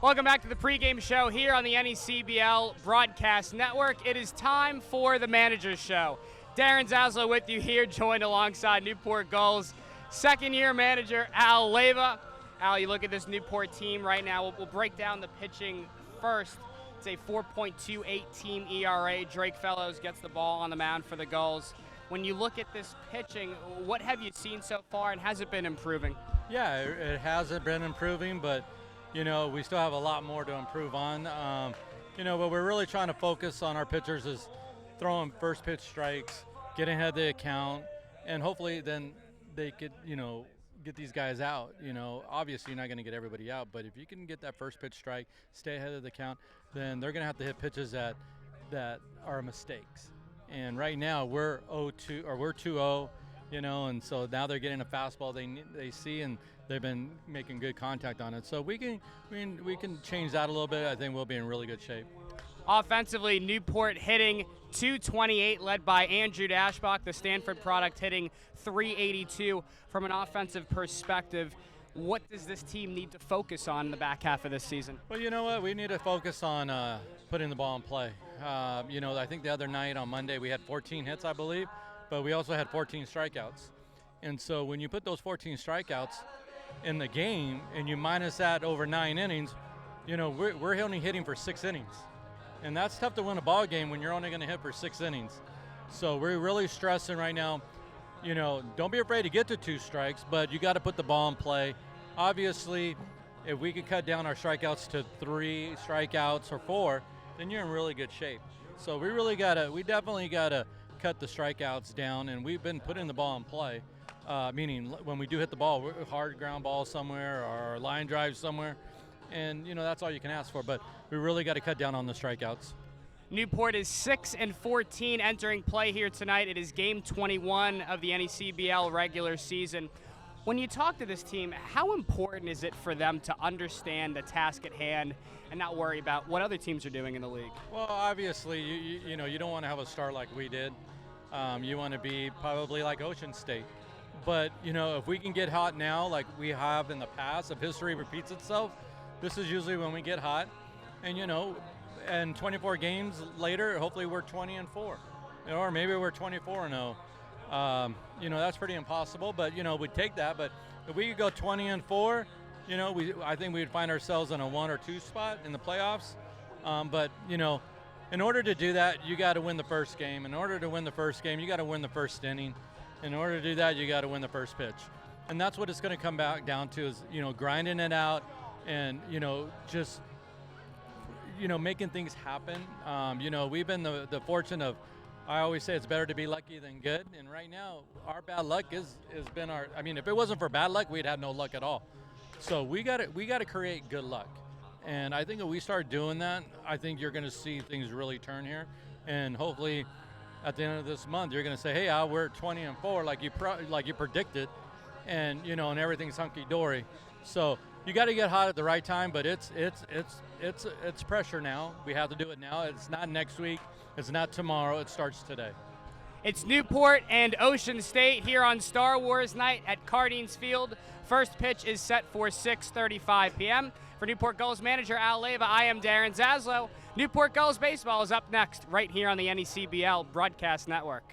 Welcome back to the pregame show here on the NECBL Broadcast Network. It is time for the Manager's Show. Darren Zaslow with you here, joined alongside Newport Gulls second-year manager Al Leyva. Al, you look at this Newport team right now. We'll break down the pitching first. It's a 4.28 team ERA. Drake Fellows gets the ball on the mound for the Gulls. When you look at this pitching, what have you seen so far, and has it been improving? Yeah, it hasn't been improving, but you know, we still have a lot more to improve on. What we're really trying to focus on our pitchers is throwing first pitch strikes, getting ahead of the account, and hopefully then they could, get these guys out. Obviously you're not going to get everybody out, but if you can get that first pitch strike, stay ahead of the count, then they're going to have to hit pitches that are mistakes. And right now we're 0-2 or we're 2-0. And so now they're getting a fastball they see, and they've been making good contact on it. So we can change that a little bit. I think we'll be in really good shape. Offensively, Newport hitting .228, led by Andrew Dashbach, the Stanford product, hitting .382. From an offensive perspective, what does this team need to focus on in the back half of this season? Well, you know what? We need to focus on putting the ball in play. I think the other night on Monday we had 14 hits, I believe. But we also had 14 strikeouts. And so when you put those 14 strikeouts in the game and you minus that over 9 innings, we're only hitting for 6 innings. And that's tough to win a ball game when you're only going to hit for 6 innings. So we're really stressing right now, don't be afraid to get to 2 strikes, but you got to put the ball in play. Obviously, if we could cut down our strikeouts to 3 strikeouts or 4, then you're in really good shape. So we definitely got to cut the strikeouts down, and we've been putting the ball in play, meaning when we do hit the ball, hard ground ball somewhere or line drive somewhere, and that's all you can ask for, but we really got to cut down on the strikeouts. Newport is 6-14 entering play here tonight. It is game 21 of the NECBL regular season. When you talk to this team, how important is it for them to understand the task at hand and not worry about what other teams are doing in the league? Well, obviously, you don't want to have a start like we did. You want to be probably like Ocean State. But, if we can get hot now like we have in the past, if history repeats itself, this is usually when we get hot. And, and 24 games later, hopefully we're 20-4. Or maybe we're 24-0. That's pretty impossible, but, we'd take that. But if we could go 20-4, I think we'd find ourselves in a 1 or 2 spot in the playoffs. But in order to do that, you got to win the first game. In order to win the first game, you got to win the first inning. In order to do that, you got to win the first pitch. And that's what it's going to come back down to is, grinding it out and, just, making things happen. We've been the fortune of, I always say it's better to be lucky than good. And right now, our bad luck has been if it wasn't for bad luck, we'd have no luck at all. So we got to create good luck. And I think if we start doing that, I think you're going to see things really turn here. And hopefully at the end of this month, you're going to say, hey, Al, we're 20-4 like you predicted. And, and everything's hunky-dory. So you got to get hot at the right time, but it's pressure now. We have to do it now. It's not next week. It's not tomorrow. It starts today. It's Newport and Ocean State here on Star Wars Night at Cardines Field. First pitch is set for 6:35 p.m. For Newport Gulls manager Al Leyva, I am Darren Zaslow. Newport Gulls baseball is up next right here on the NECBL Broadcast Network.